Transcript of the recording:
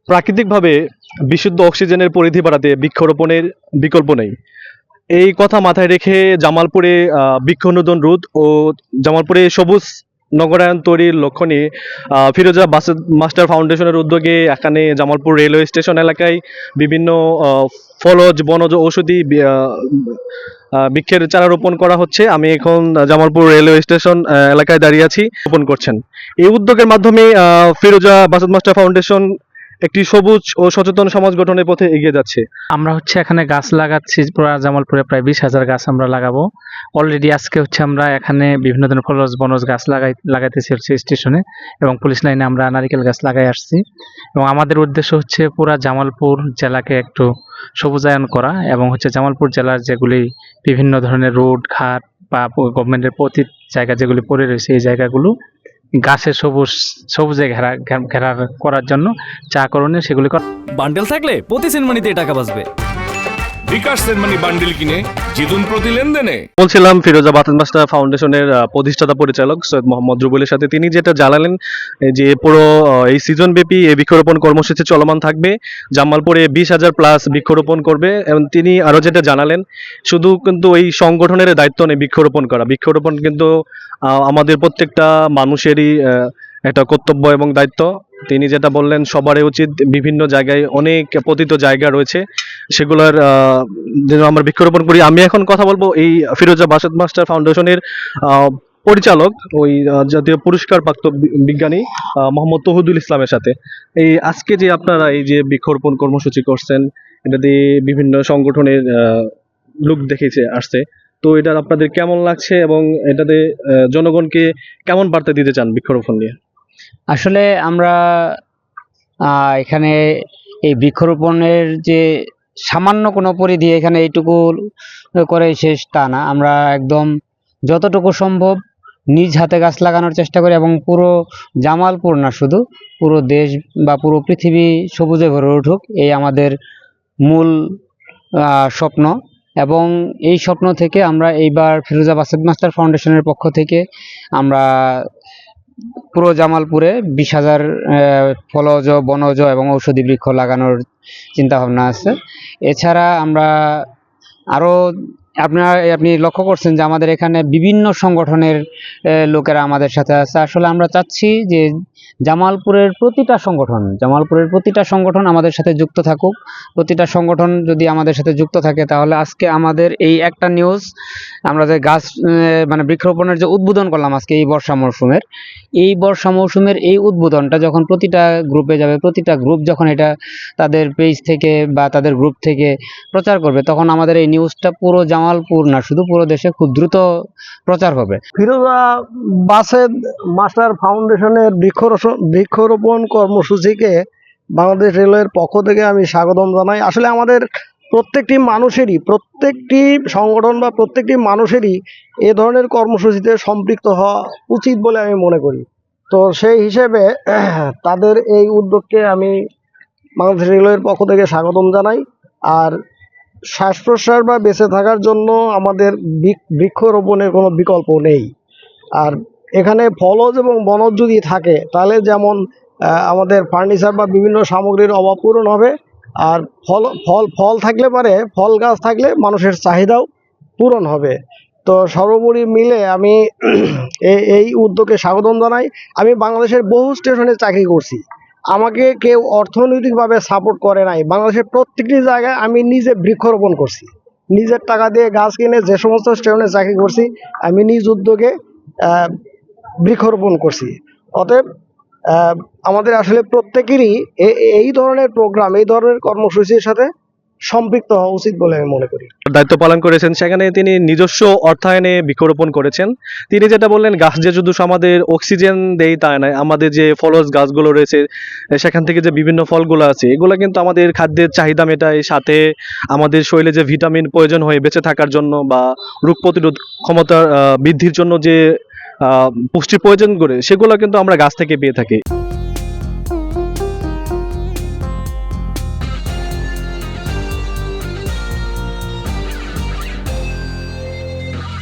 প্রাকৃতিকভাবে বিশুদ্ধ অক্সিজেনের পরিধি বাড়াতে বৃক্ষরোপণের বিকল্প নেই। এই কথা মাথায় রেখে জামালপুরে বৃক্ষনুধন রোধ ও জামালপুরে সবুজ নগরায়ণ তৈরির লক্ষ্য নিয়ে ফিরোজা বাসেদ মাস্টার ফাউন্ডেশনের উদ্যোগে এখানে জামালপুর রেলওয়ে স্টেশন এলাকায় বিভিন্ন ফলজ বনজ ঔষধি বৃক্ষের চারা রোপণ করা হচ্ছে। আমি এখন জামালপুর রেলওয়ে স্টেশন এলাকায় দাঁড়িয়ে আছি। রোপণ করছেন এই উদ্যোগের মাধ্যমে ফিরোজা বাসেদ মাস্টার ফাউন্ডেশন একটি সবুজ ও সচেতন সমাজ গঠনের পথে এগিয়ে যাচ্ছে। আমরা এখানে গাছ লাগাচ্ছি, পুরো জামালপুরে প্রায় 20,000 গাছ আমরা লাগাবো। অলরেডি আজকে আমরা এখানে বিভিন্ন ধরনের ফলজ বনজ গাছ লাগাইতেছি স্টেশনে, এবং পুলিশ লাইনে আমরা নারিকেল গাছ লাগাই আসছি। এবং আমাদের উদ্দেশ্য পুরা জামালপুর জেলাকে একটু সবুজায়ন করা, এবং জামালপুর জেলার যেগুলি বিভিন্ন ধরনের রোড ঘাট বা গভর্নমেন্টের প্রতি জায়গা যেগুলি পড়ে রয়েছে, এই জায়গাগুলো গাছের সবুজে ঘেরা করার জন্য চা করণীয় সেগুলি বান্ডেল থাকলে প্রতি সেনমানিতে টাকা বাঁচবে। বিকাশ সেনমানি বান্ডেল কিনে জিতুন প্রতি লেনদেনে। বলছিলাম ফিরোজা বাসেদ মাস্টার ফাউন্ডেশনের প্রতিষ্ঠাতা পরিচালক সৈয়দ মোহাম্মদ রুবেলের সাথে। তিনি যেটা জানালেন যে পুরো এই সিজন ব্যাপী এই বৃক্ষরোপণ কর্মসূচি চলমান থাকবে। জামালপুরে 20,000 প্লাস বৃক্ষরোপণ করবে, এবং তিনি আরো যেটা জানালেন শুধু কিন্তু এই সংগঠনের দায়িত্ব নেই বৃক্ষরোপণ করা। বৃক্ষরোপণ কিন্তু আমাদের প্রত্যেকটা মানুষেরই একটা কর্তব্য এবং দায়িত্ব। তিনি যেটা বললেন সবারই উচিত, বিভিন্ন জায়গায় অনেক পতিত জায়গা রয়েছে, সেগুলোর যেন আমরা বৃক্ষরোপণ করি। আমি এখন কথা বলবো এই ফিরোজা বাসেদ মাস্টার ফাউন্ডেশনের পরিচালক, ওই জাতীয় পুরস্কার প্রাপ্ত বিজ্ঞানী মোহাম্মদ তৌহিদুল ইসলামের সাথে। এই আজকে যে আপনারা এই যে বৃক্ষরোপণ কর্মসূচি করছেন, এটা দিয়ে বিভিন্ন সংগঠনের লোক দেখেছে আসছে, তো এটা আপনাদের কেমন লাগছে এবং এটাতে জনগণকে কেমন বার্তা দিতে চান বৃক্ষরোপণ নিয়ে? আসলে আমরা এখানে এই বৃক্ষরোপণের যে সামান্য কোনো পরিধি এখানে এইটুকু করে শেষ তা না, আমরা একদম যতটুকু সম্ভব নিজ হাতে গাছ লাগানোর চেষ্টা করি, এবং পুরো জামালপুর না, শুধু পুরো দেশ বা পুরো পৃথিবী সবুজে ভরে উঠুক, এই আমাদের মূল স্বপ্ন। এবং এই স্বপ্ন থেকে আমরা এইবার ফিরোজা বাসেদ মাস্টার ফাউন্ডেশনের পক্ষ থেকে আমরা পুরো জামালপুরে 20,000 ফলজ বনজ এবং ঔষধি বৃক্ষ লাগানোর চিন্তা ভাবনা আছে। এছাড়া আমরা আরও আপনি লক্ষ্য করছেন যে আমাদের এখানে বিভিন্ন সংগঠনের লোকেরা আমাদের সাথে আছে। আসলে আমরা চাচ্ছি যে জামালপুরের প্রতিটা সংগঠন আমাদের সাথে যুক্ত থাকুক। প্রতিটা সংগঠন যদি আমাদের সাথে যুক্ত থাকে, তাহলে আজকে আমাদের এই একটা নিউজ, আমরা যে গাছ মানে বৃক্ষরোপণের যে উদ্বোধন করলাম আজকে এই বর্ষা মৌসুমের এই উদ্বোধনটা যখন প্রতিটা গ্রুপে যাবে, প্রতিটা গ্রুপ যখন এটা তাদের পেজ থেকে বা তাদের গ্রুপ থেকে প্রচার করবে, তখন আমাদের এই নিউজটা পুরো জামালপুর না, শুধু পুরো দেশে খুব দ্রুত প্রচার হবে। ফিরোজা বাসেদ মাস্টার ফাউন্ডেশনের বৃক্ষরোপণ কর্মসূচিকে বাংলাদেশ রেলওয়ের পক্ষ থেকে আমি স্বাগতম জানাই। আসলে আমাদের প্রত্যেকটি সংগঠন বা প্রত্যেকটি মানুষেরই এ ধরনের কর্মসূচিতে সম্পৃক্ত হওয়া উচিত বলে আমি মনে করি। তো সেই হিসেবে তাদের এই উদ্যোগকে আমি বাংলাদেশ রেলওয়ের পক্ষ থেকে স্বাগতম জানাই। আর শ্বাস প্রশ্বাস বা বেঁচে থাকার জন্য আমাদের বৃক্ষরোপণের কোনো বিকল্প নেই। আর এখানে ফলজ এবং বনজ যদি থাকে, তাহলে যেমন আমাদের ফার্নিচার বা বিভিন্ন সামগ্রীর অভাব পূরণ হবে, আর ফল থাকলে ফল গাছ থাকলে মানুষের চাহিদাও পূরণ হবে। তো সর্বোপরি মিলে আমি এই উদ্যোগে স্বাগতম জানাই। আমি বাংলাদেশের বহু স্টেশনে চাকরি করছি, আমাকে কেউ অর্থনৈতিকভাবে সাপোর্ট করে নাই। বাংলাদেশের প্রত্যেকটি জায়গায় আমি নিজে বৃক্ষরোপণ করছি, নিজের টাকা দিয়ে গাছ কিনে যে সমস্ত স্টেশনে চাকরি করছি আমি নিজ উদ্যোগে বৃক্ষরোপণ করছি। অতএব আমাদের আসলে প্রত্যেকেরই এই ধরনের প্রোগ্রাম, এই ধরনের কর্মসূচির সাথে সম্পৃক্ত হওয়া উচিত বলে আমি মনে করি। দায়িত্ব পালন করেছেন, সেখানে তিনি নিজস্ব অর্থায়নে বৃক্ষরোপণ করেছেন। তিনি যেটা বললেন, গাছ যে শুধু আমাদের অক্সিজেন দেয় তাই নয়, আমাদের যে ফলজ গাছগুলো রয়েছে সেখান থেকে যে বিভিন্ন ফলগুলো আছে, এগুলো কিন্তু আমাদের খাদ্যের চাহিদা মেটায়, সাথে আমাদের শরীরে যে ভিটামিন প্রয়োজন হয় বেঁচে থাকার জন্য বা রোগ প্রতিরোধ ক্ষমতা বৃদ্ধির জন্য যে পুষ্টির প্রয়োজন করে, সেগুলো কিন্তু আমরা গাছ থেকে পেয়ে থাকি।